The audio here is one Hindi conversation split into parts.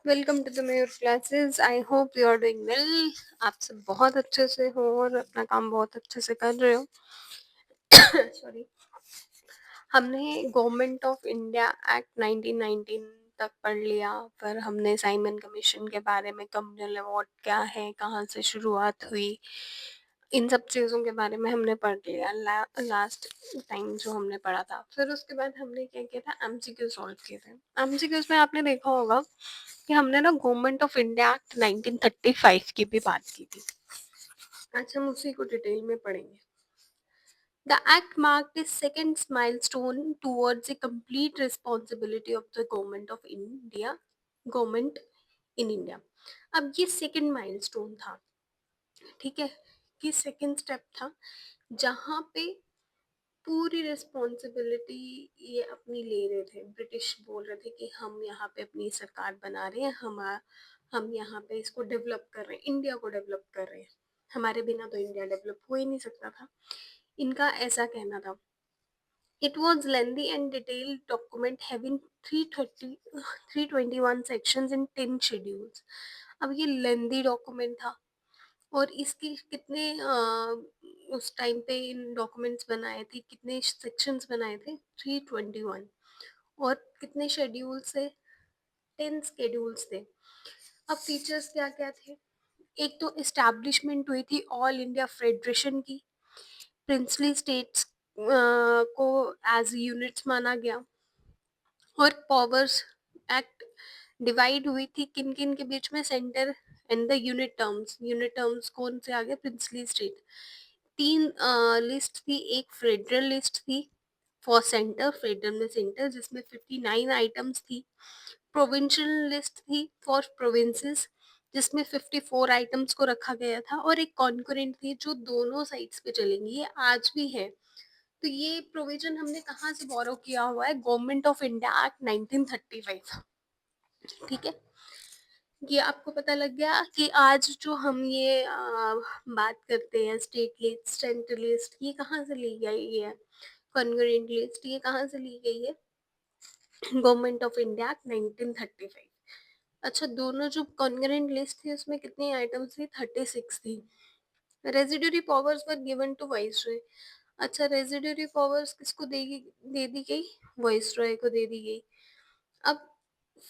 Welcome to the Mayor classes. I hope you are doing well. आप सब बहुत अच्छे से हो और अपना काम बहुत अच्छे से कर रहे हो। सॉरी। हमने गवर्नमेंट ऑफ इंडिया एक्ट 1919 तक पढ़ लिया, फिर हमने साइमन कमीशन के बारे में, कम्युनल अवार्ड क्या है, कहाँ से शुरुआत हुई, इन सब चीज़ों के बारे में हमने पढ़ लिया लास्ट टाइम जो हमने पढ़ा था। फिर उसके बाद हमने क्या किया था, एमसीक्यू सॉल्व किए थे। एमसीक्यूज में आपने देखा होगा कि हमने ना गवर्नमेंट ऑफ इंडिया एक्ट 1935 की भी बात की थी। आज हम उसी को डिटेल में पढ़ेंगे। The act marked a second milestone towards a complete responsibility of the government in India. अब ये सेकंड माइलस्टोन था, ठीक है, कि सेकंड स्टेप था जहाँ पे पूरी रिस्पॉन्सिबिलिटी ये अपनी ले रहे थे। ब्रिटिश बोल रहे थे कि हम यहाँ पे अपनी सरकार बना रहे हैं, हम यहाँ पे इसको डेवलप कर रहे हैं, इंडिया को डेवलप कर रहे हैं, हमारे बिना तो इंडिया डेवलप हो ही नहीं सकता था, इनका ऐसा कहना था। It was lengthy and detailed document having 321 sections and 10 schedules. अब ये लेंदी डॉक्यूमेंट था और इसकी कितने उस टाइम पे इन डॉक्यूमेंट्स बनाए थे, कितने सेक्शंस बनाए थे, 321। और कितने शेड्यूल्स थे, 10 शेड्यूल्स थे। अब फीचर्स क्या क्या थे, एक तो इस्टेब्लिशमेंट हुई थी ऑल इंडिया फेडरेशन की, प्रिंसली स्टेट्स को एज यूनिट्स माना गया, और पावर्स एक्ट डिवाइड हुई थी किन किन के बीच में, centre and the unit terms कौन से आगे, प्रिंसली स्टेट। तीन लिस्ट थी, एक फेडरल लिस्ट थी फॉर सेंटर, फेडरल में सेंटर जिसमें 59 आइटम्स थी। प्रोविंशियल लिस्ट थी फॉर प्रोविंसेस जिसमें 54 आइटम्स को रखा गया था, और एक कॉन्करेंट थी जो दोनों साइड्स पे चलेंगी, ये आज भी है। तो ये प्रोविजन हमने कहाँ से बोरो किया हुआ है, गवर्नमेंट ऑफ इंडिया एक्ट 1935, ठीक है। ये आपको पता लग गया कि आज जो हम ये बात करते हैं स्टेट लिस्ट, सेंट्रल लिस्ट, ये कहाँ से ली गई है, कॉन्करेंट लिस्ट ये कहाँ से ली गई है, गवर्नमेंट ऑफ इंडिया एक्ट 1935। अच्छा, दोनों जो कॉन्करेंट लिस्ट थी उसमें कितनी आइटम्स थी, 36 थी। Residuary powers were given to viceroy. अच्छा, रेजिडरी पावर्स किसको दे दी गई, वाइसरॉय को दे दी गई। अब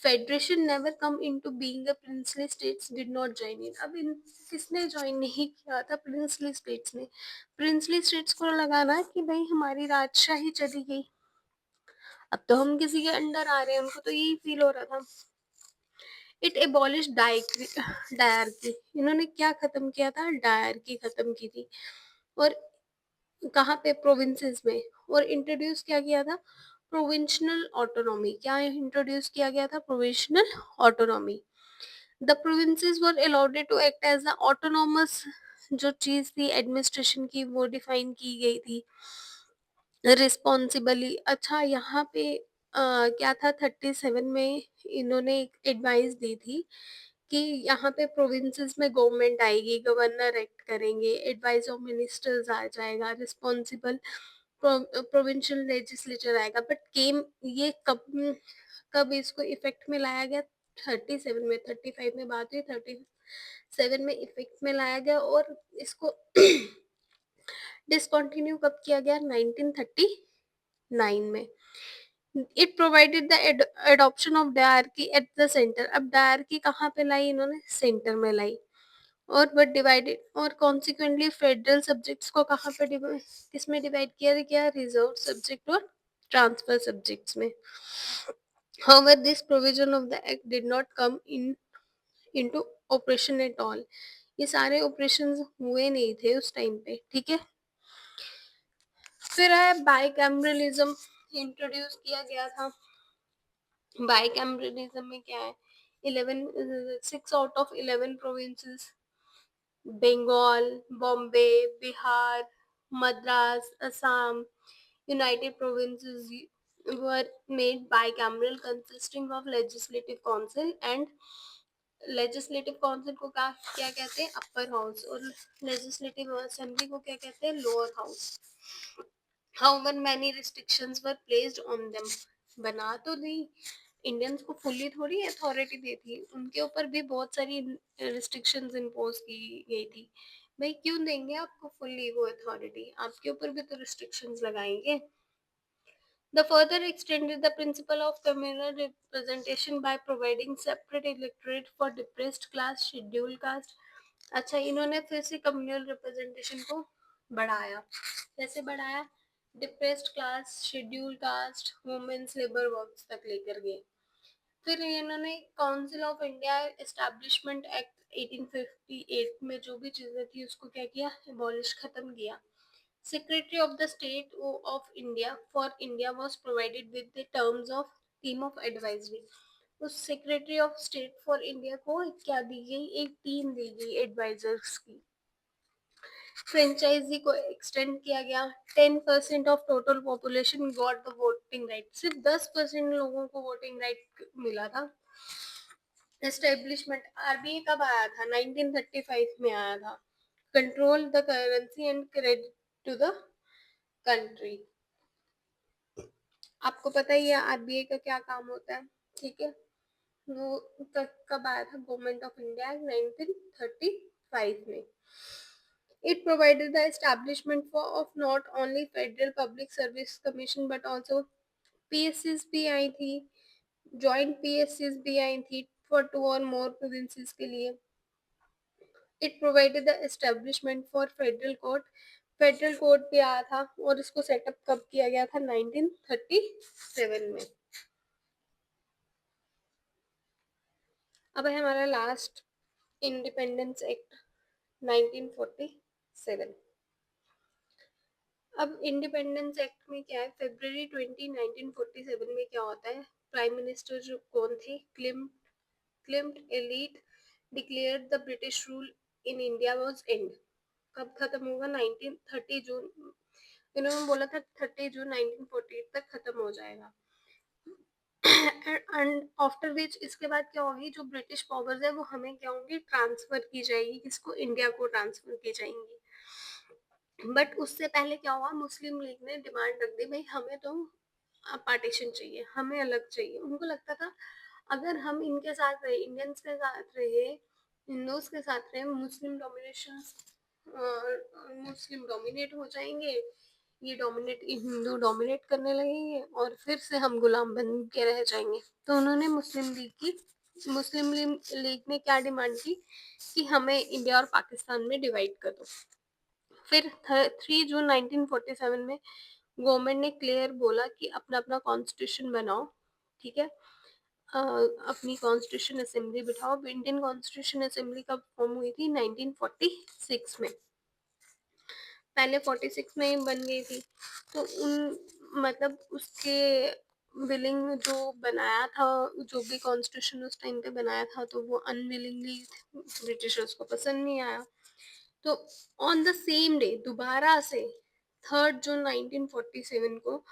federation never come into being a princely states did not join in. अब इन किसने ज्वाइन नहीं किया था, प्रिंसली स्टेट्स ने। प्रिंसली स्टेट्स को लगा ना कि भाई हमारी राजशाही चली गई, अब तो हम किसी के अंडर आ रहे हैं, उनको तो यही फील हो रहा था। इट एबॉलिश डायरकी, इन्होंने क्या खत्म किया था, डायरकी खत्म की थी। और कहाँ पे, प्रोविंसेस में। और इंट्रोड्यूस क्या किया था, प्रोविंशनल ऑटोनॉमी। क्या इंट्रोड्यूस किया गया था, provincial autonomy. The provinces were allowed to act as the autonomous, जो चीज थी एडमिनिस्ट्रेशन की वो डिफाइन की गई थी रिस्पॉन्सिबली। अच्छा, यहाँ पे क्या था, 37 में इन्होंने एक एडवाइस दी थी कि यहाँ पे प्रोविंसेस में गवर्नमेंट आएगी, गवर्नर एक्ट करेंगे, एडवाइस ऑफ मिनिस्टर्स आ जाएगा, रिस्पॉन्सिबल प्रोविंशियल लेजिस्लेचर आएगा। बट केम ये कब कब इसको इफेक्ट में लाया गया, 37 में, 35 में बात हुई, 37 में इफेक्ट में लाया गया। और इसको डिसकंटिन्यू कब किया गया, 1939 में। It provided the adoption of dyarchy at the centre. अब डायरकी कहाँ पे लाई इन्होंने, सेंटर में लाई। और बट डिवाइडेड, और कॉन्सिक्वेंटली फेडरल सब्जेक्ट्स को कहाँ पे किस में डिवाइड किया गया, रिजर्व सब्जेक्ट और ट्रांसफर सब्जेक्ट्स में। However, this provision of the act did not come into operation at all. ये सारे ऑपरेशंस हुए नहीं थे उस टाइम पे, ठीक है। फिर है बाइकैमरलिज्म, इंट्रोड्यूस किया गया था। बाइकैमरलिज्म में क्या है, 6 out of 11 provinces, Bengal, Bombay, Bihar, Madras, Assam, United Provinces were made bicameral consisting of legislative council and legislative council को क्या कहते हैं, अपर हाउस, और लेजिस्लेटिव असेंबली को क्या कहते हैं, lower house. However, many restrictions were placed on them. बना तो दी इंडियंस को फुल्ली थोड़ी अथॉरिटी दी थी, उनके ऊपर भी बहुत सारी रिस्ट्रिक्शंस इम्पोज की गई थी। भाई क्यों देंगे आपको फुल्ली वो अथॉरिटी, आपके ऊपर भी तो रिस्ट्रिक्शंस लगाएंगे। The further extended the principle of communal representation by providing separate electorate for depressed class, scheduled caste। अच्छा, इन्होंने फिर से कम्युनल रिप्रेजेंटेशन को बढ़ाया। कैसे बढ़ाया? Depressed class, schedule caste, womens labour works तक लेकर गए। फिर इन्होंने council of India establishment act 1858 में जो भी चीजें थी उसको क्या किया? एबॉलिश, खत्म किया। Secretary of the State of India for India was provided with the terms of team of advisory। उस secretary of state for India को क्या दी गई? एक टीम दी गई एडवाइजर्स की। फ्रेंचाइजी को एक्सटेंड किया गया। 10% of total population got the voting right. सिर्फ 10% लोगों को वोटिंग राइट मिला था। एस्टेब्लिशमेंट, आरबीआई कब आया था? 1935 में आया था। Control the currency and credit to the country. आपको पता ही है आरबीआई का क्या काम होता है, ठीक है। वो कब आया था? गवर्नमेंट ऑफ इंडिया 1935 में। It provided the establishment of not only Federal Public Service Commission but also PSCs भी आई थी, जॉइंट PSCs भी आई थी for 2 or more provinces के लिए। It provided the establishment for Federal Court। Federal court भी आया था और इसको सेटअप कब किया गया था? 1937 में। अब है हमारा लास्ट, इंडिपेंडेंस एक्ट 1947। अब इंडिपेंडेंस एक्ट में क्या है? फरवरी 20 1947 में क्या होता है? प्राइम मिनिस्टर जो कौन थे? क्लिम्ट एलीट declared the British rule in India was end. कब खत्म होगा? 1930 जून। इन्होंने बोला था 30 जून 1948 तक खत्म हो जाएगा। एंड आफ्टर विच, इसके बाद क्या होगी? जो ब्रिटिश पावर्स है वो हमें क्या होंगी? ट्रांसफर की जाएगी। किसको? इंडिया को ट्रांसफर की जाएंगी। बट उससे पहले क्या हुआ? मुस्लिम लीग ने डिमांड रख दी, भाई हमें तो पार्टीशन चाहिए, हमें अलग चाहिए। उनको लगता था अगर हम इनके साथ रहे, इंडियंस के साथ रहे, हिंदूज के साथ रहे, मुस्लिम डोमिनेशन, मुस्लिम डोमिनेट हो जाएंगे, ये डोमिनेट, हिंदू डोमिनेट करने लगेंगे और फिर से हम गुलाम बन के रह जाएंगे। तो उन्होंने मुस्लिम लीग ने क्या डिमांड की कि हमें इंडिया और पाकिस्तान में डिवाइड कर दो। फिर 3 जून 1947 में गवर्नमेंट ने क्लियर बोला कि अपना अपना कॉन्स्टिट्यूशन बनाओ, ठीक है। अपनी कॉन्स्टिट्यूशन असेंबली बिठाओ। इंडियन कॉन्स्टिट्यूशन असेंबली कब फॉर्म हुई थी? 1946 में। पहले 46 में ही बन गई थी। तो उन, मतलब उसके विलिंग जो बनाया था, जो भी कॉन्स्टिट्यूशन उस टाइम पे बनाया था, तो वो अनविलिंगली ब्रिटिशर्स को पसंद नहीं आया। तो ऑन द सेम डे दोबारा से 3 जून 1947 को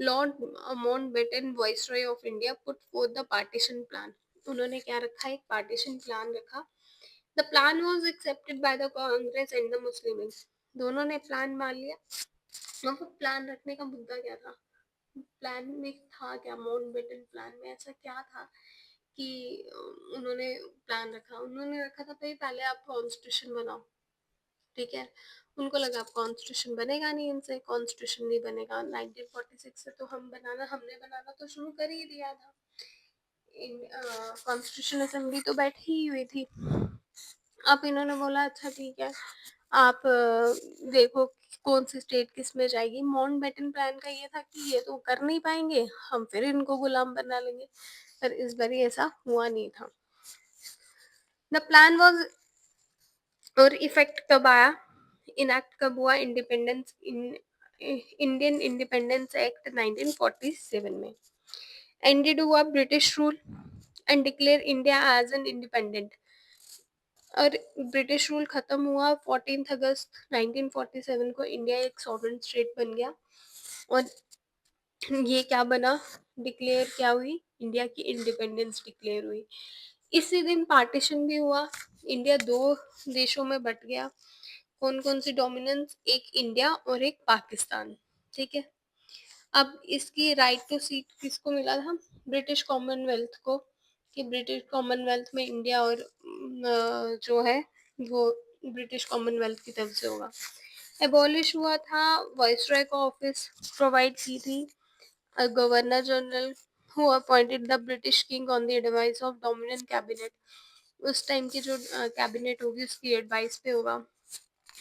Lord Mountbatten viceroy of India put for the partition plan. उन्होंने क्या रखा? एक पार्टीशन प्लान रखा। The plan was accepted by the Congress and the Muslim league. दोनों ने प्लान मान लिया। अब प्लान रखने का मुद्दा क्या था? प्लान में था क्या? माउंटबेटन प्लान में ऐसा क्या था कि उन्होंने प्लान रखा? उन्होंने रखा था भाई पहले आप कॉन्स्टिट्यूशन बनाओ, ठीक है। उनको लगा अब कॉन्स्टिट्यूशन बनेगा नहीं इनसे, कॉन्स्टिट्यूशन नहीं बनेगा। 1946 से तो हमने बनाना तो शुरू कर ही दिया था। कॉन्स्टिट्यूशन असेंबली तो बैठी ही हुई थी। अब इन्होंने बोला अच्छा ठीक है, आप देखो कौन सी स्टेट किस में जाएगी। माउंटबेटन प्लान का ये था कि ये तो कर नहीं पाएंगे, हम फिर इनको गुलाम बना लेंगे। पर इस बार ऐसा हुआ नहीं था। द प्लान वाज, और इफेक्ट कब आया? इनैक्ट कब हुआ? इंडियन इंडिपेंडेंस एक्ट 1947 में। एंडेड हुआ British rule and declare India as an independent. और ब्रिटिश रूल खत्म हुआ 14 अगस्त 1947 को। इंडिया एक सॉवरेन स्टेट बन गया और ये क्या बना? डिक्लेयर क्या हुई? इंडिया की इंडिपेंडेंस डिक्लेयर हुई। इसी दिन पार्टीशन भी हुआ। इंडिया दो देशों में बट गया। कौन कौन सी डोमिनेंस? एक इंडिया और एक पाकिस्तान, ठीक है। अब इसकी राइट टू सीट किसको मिला था? ब्रिटिश कॉमनवेल्थ को, कि ब्रिटिश कॉमनवेल्थ में इंडिया और जो है वो ब्रिटिश कॉमनवेल्थ की तरफ से होगा। एबॉलिश हुआ था, वाइसरॉय का ऑफिस प्रोवाइड की थी, governor general who appointed the British king on the advice of dominion cabinet. उस टाइम की जो कैबिनेट होगी उसकी एडवाइस पे होगा।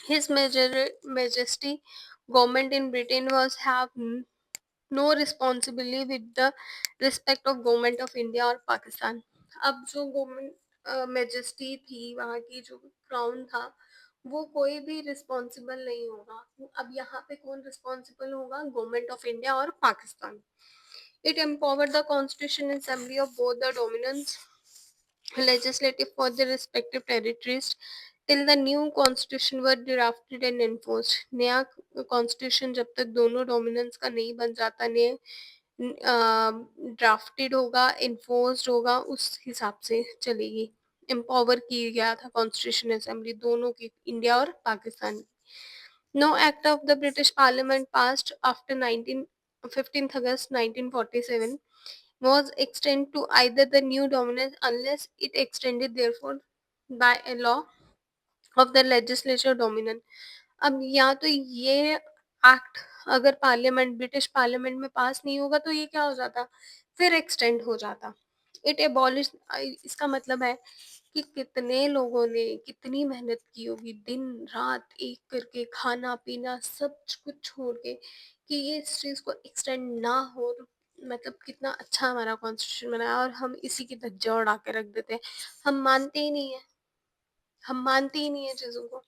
His majesty government in Britain was have no responsibility with the respect of government of India और पाकिस्तान। अब जो गवर्नमेंट मेजेस्टी थी, वहाँ की जो क्राउन था, वो कोई भी रिस्पॉन्सिबल नहीं होगा। अब यहाँ पे कौन रिस्पॉन्सिबल होगा? गवर्नमेंट ऑफ इंडिया और Pakistan. It empowered the constitution assembly of both the dominants legislative for their respective territories till the new constitution were drafted and enforced। नया कॉन्स्टिट्यूशन जब तक दोनों डोमिनेंस का नहीं बन जाता, नए ड्राफ्टेड होगा, इन्फोर्स्ड होगा, उस हिसाब से चलेगी। एम्पावर की गया था कॉन्स्टिट्यूशन असेंबली दोनों की, इंडिया और पाकिस्तान की। No act of the British Parliament passed after 15th August 1947 was extended to either the new dominance unless it extended therefore by a law of the legislature dominant। अब या तो ये एक्ट अगर पार्लियामेंट, ब्रिटिश पार्लियामेंट में पास नहीं होगा तो ये क्या हो जाता? फिर एक्सटेंड हो जाता। इट एबॉलिश, इसका मतलब है कि कितने लोगों ने कितनी मेहनत की होगी, दिन रात एक करके, खाना पीना सब कुछ छोड़ के, कि ये इस चीज़ को एक्सटेंड ना हो। तो मतलब कितना अच्छा हमारा कॉन्स्टिट्यूशन बना है, और हम इसी की धज्जियां उड़ा के रख देते हैं। हम मानते ही नहीं है, हम मानते ही नहीं है चीज़ों को।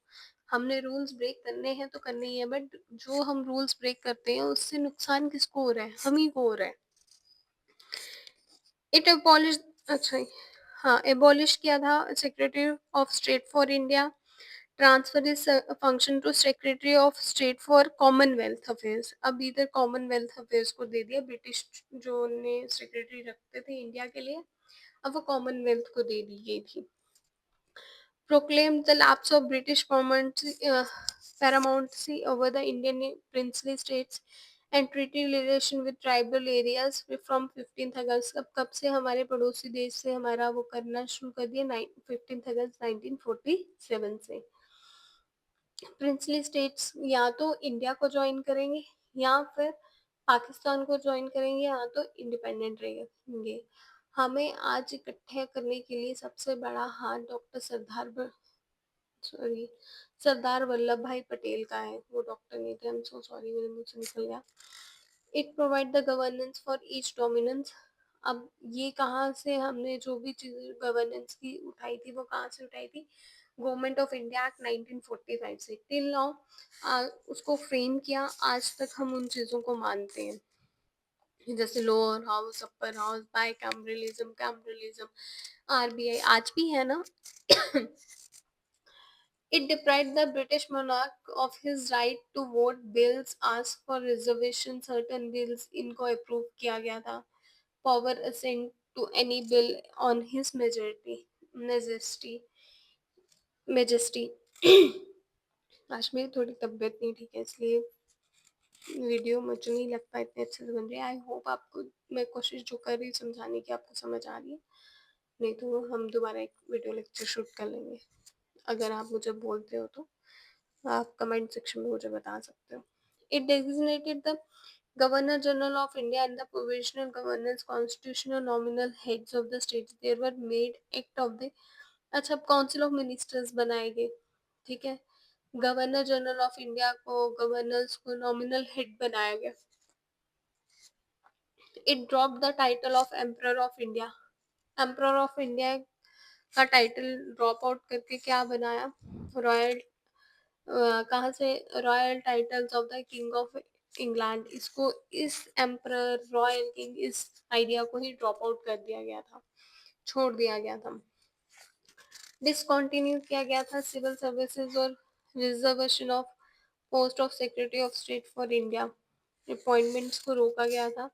हमने रूल्स ब्रेक करने हैं तो करने ही है, बट जो हम रूल्स ब्रेक करते हैं उससे नुकसान किसको हो रहा है? हम ही को हो रहा है। इट एबॉलिश, अच्छा, हाँ, एबॉलिश किया था secretary of state for India, transfer is function to secretary of state for commonwealth affairs. अब इधर कॉमनवेल्थ अफेयर्स को दे दिया, ब्रिटिश जो ने सेक्रेटरी रखते थे इंडिया के लिए, अब वो कॉमनवेल्थ को दे दी गई थी। proclaimed the lapse of British paramountcy over the Indian princely states and treaty relation with tribal areas from 15th अगस्त। कब से हमारे पड़ोसी देश से हमारा वो करना शुरू कर दिया? 15th अगस्त 1947 से। प्रिंसली स्टेट्स या तो इंडिया को ज्वाइन करेंगे या फिर पाकिस्तान को ज्वाइन करेंगे, या तो इंडिपेंडेंट रहेंगे। हमें आज इकट्ठे करने के लिए सबसे बड़ा हाथ डॉक्टर सॉरी सरदार वल्लभ भाई पटेल का है। वो डॉक्टर नहीं थे, आई एम सो सॉरी, मेरे मुंह से निकल गया। It provide the governance for each dominance. अब ये कहाँ से हमने जो भी चीज गवर्नेंस की उठाई थी, वो कहाँ से उठाई थी? गवर्नमेंट ऑफ इंडिया एक्ट 1945 से। टिल नाउ उसको फ्रेम किया, आज तक हम उन चीजों को मानते हैं, जैसे lower house, upper house, bicameralism, RBI आज भी है ना। It deprived the British monarch of his right to vote bills, ask for reservation certain bills, इनको अप्रूव किया गया था। Power assent to any bill on his majesty। आज मेरी थोड़ी तबीयत नहीं ठीक है, इसलिए वीडियो मुझे नहीं लगता इतने अच्छे से बन रही है। आई होप आपको मैं कोशिश जो कर रही समझाने की आपको समझ आ रही है, नहीं तो हम दोबारा एक वीडियो लेक्चर शूट कर लेंगे। अगर आप मुझे बोलते हो तो आप कमेंट सेक्शन में मुझे बता सकते हो। It designated the governor general of India and the provisional governance constitutional nominal heads of the states there were made act of the. अच्छा, अब काउंसिल ऑफ मिनिस्टर्स बनाए गए, ठीक है। गवर्नर जनरल ऑफ इंडिया को, गवर्नर्स को नॉमिनल हेड बनाया गया। It drop the title of emperor of India. Emperor of India का टाइटल ड्रॉप आउट करके क्या बनाया? रॉयल, कहाँ से? Royal titles of the king of England. इसको, इस एम्परर, रॉयल किंग, इस आइडिया को ही ड्रॉप आउट कर दिया गया था, छोड़ दिया गया था। डिसकंटिन्यू किया गया था सिविल सर्विसेज और reservation of post of secretary of state for India, appointments को रोका गया था।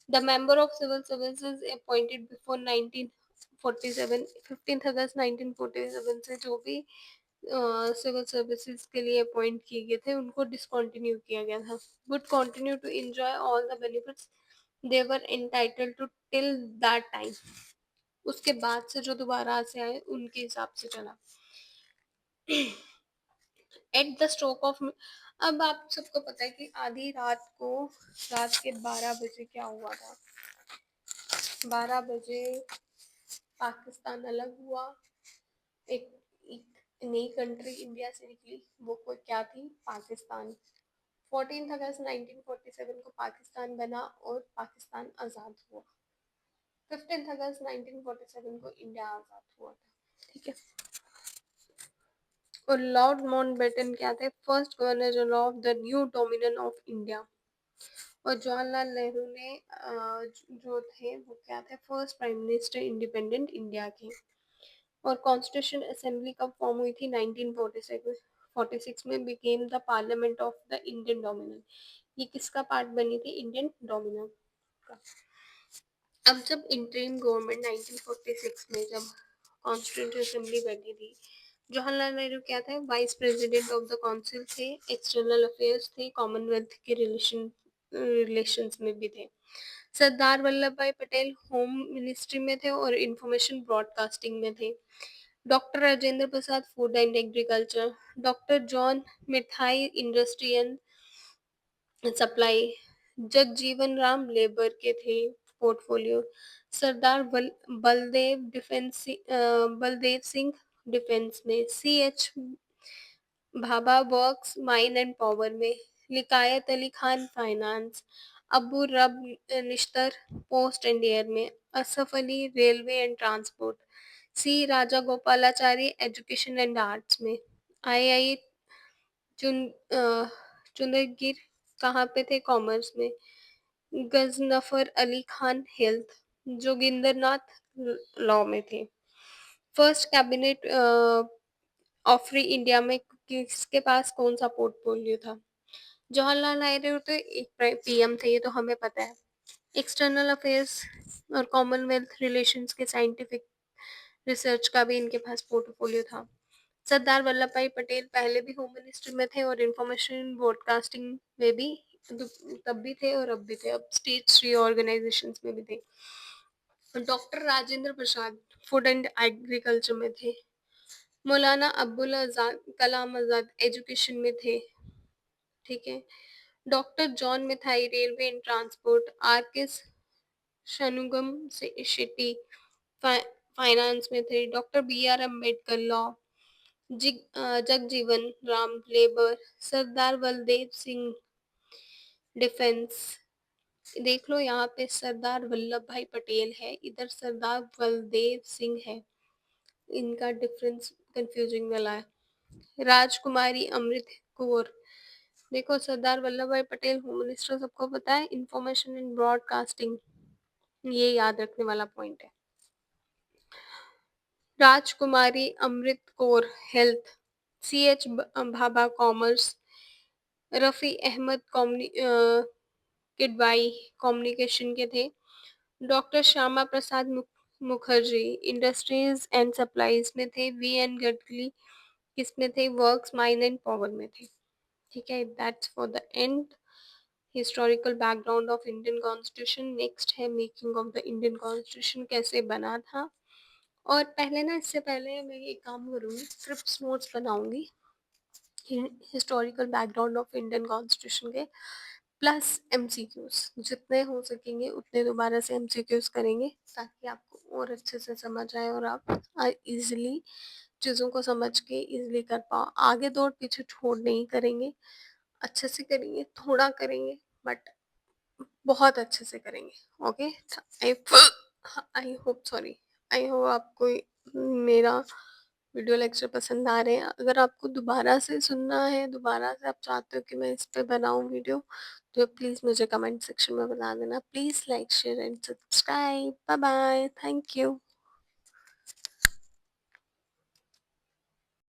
The member of civil services appointed before 1947, 15th अगस्त 1947 से जो भी सिविल सर्विसेज के लिए अपॉइंट किए गए थे, उनको डिसकंटिन्यू किया गया था। Would continue to enjoy all the benefits they were entitled to till that time. उसके बाद से जो दोबारा से आए उनके हिसाब से चला। एट द स्ट्रोक ऑफ, अब आप सबको पता है कि आधी रात को, रात के 12 बजे क्या हुआ था। 12 बजे पाकिस्तान अलग हुआ, एक, एक नई कंट्री इंडिया से निकली, वो कोई क्या थी, पाकिस्तान। 14 अगस्त 1947 को पाकिस्तान बना और पाकिस्तान आज़ाद हुआ। 15 अगस्त 1947 को इंडिया आज़ाद हुआ था। ठीक है। और लॉर्ड माउंटबेटन क्या थे, first governor general of the new dominion of India. और जवाहरलाल नेहरू ने जो थे वो क्या थे, first prime minister independent India के। और कॉन्स्टिट्यूशन असेंबली कब फॉर्म हुई थी, 1946 में, became the parliament of the Indian dominion. ये किसका पार्ट बनी थी, इंडियन डोमिनियन का। अब जब इंटरिम गवर्नमेंट 1946 में जब कॉन्स्टिट्यूंट असेंबली बैठी थी, जवाहरलाल नेहरू क्या थे, vice president of the council थे, एक्सटर्नल अफेयर्स थे, कॉमनवेल्थ के रिलेशंस में भी थे। सरदार वल्लभ भाई पटेल होम मिनिस्ट्री में थे और इंफॉर्मेशन ब्रॉडकास्टिंग में थे। Doctor Rajendra Prasad food and agriculture, doctor John Matthai industry and supply, Jagjivan Ram labour के थे पोर्टफोलियो। सरदार बलदेव सिंह डिफेंस में, C H Bhabha works mine and power में, Liaquat Ali Khan finance, Abu Rab Nishtar post and air में, Asaf Ali railway and transport, C Raja Gopalachari education and arts में, आई चुन चुनगिर कहाँ पे थे, कॉमर्स में, गजनफर अली खान हेल्थ, जोगिंदर नाथ लॉ में थे। First cabinet of free India में किसके पास कौन सा पोर्टफोलियो था, जवाहरलाल नेहरू तो एक पीएम थे, ये तो हमें पता है। एक्सटर्नल अफेयर्स और कॉमनवेल्थ रिलेशंस के साइंटिफिक रिसर्च का भी इनके पास पोर्टफोलियो था। सरदार वल्लभ भाई पटेल पहले भी होम मिनिस्टर में थे और इंफॉर्मेशन ब्रॉडकास्टिंग में भी तब भी थे और अब भी थे, अब स्टेट रीऑर्गेनाइजेशंस में भी थे। Doctor Rajendra Prasad food and agriculture में थे। मौलाना अब्दुल आजाद कलाम आजाद एजुकेशन में थे। ठीक है। Doctor John Matthai railway and transport, R K Shanmukham Chetty finance में थे। Doctor B R Ambedkar law, Jagjivan Ram labour, Sardar Baldev Singh defence. देख लो यहाँ पे सरदार वल्लभ भाई पटेल है, इधर सरदार बलदेव सिंह है, इनका डिफरेंस कंफ्यूजिंग वाला है। राजकुमारी अमृत कौर, देखो सरदार वल्लभ भाई पटेल होम मिनिस्टर सबको पता है, इंफॉर्मेशन एंड ब्रॉडकास्टिंग, ये याद रखने वाला पॉइंट है। Rajkumari Amrit Kaur health, C H Bhabha commerce, Rafi Ahmed Kidwai communication के थे। Doctor Shyama Prasad Mukherjee industries and supplies में थे। वी एन गडकरी किसमें थे, वर्क्स माइन एंड पावर में थे। ठीक है, that's for the end historical background of Indian constitution. Next है making of the Indian constitution, कैसे बना था। और पहले ना, इससे पहले मैं एक काम करूँगी, स्क्रिप्ट नोट्स बनाऊंगी historical background of Indian constitution के, प्लस एमसीक्यूज, जितने हो सकेंगे उतने दोबारा से एमसीक्यूज करेंगे, ताकि आपको और अच्छे से समझ आए और आप इजीली चीज़ों को समझ के इजीली कर पाओ। आगे दौड़ पीछे छोड़ नहीं करेंगे, अच्छे से करेंगे, थोड़ा करेंगे बट बहुत अच्छे से करेंगे। Okay, I I hope, sorry, I hope आपको मेरा वीडियो लेक्चर पसंद आ रहे हैं। अगर आपको दोबारा से सुनना है, दोबारा से आप चाहते हो कि मैं इस पे बनाऊं वीडियो, तो प्लीज़ मुझे कमेंट सेक्शन में बता देना। Please like share and subscribe. Bye bye, thank you.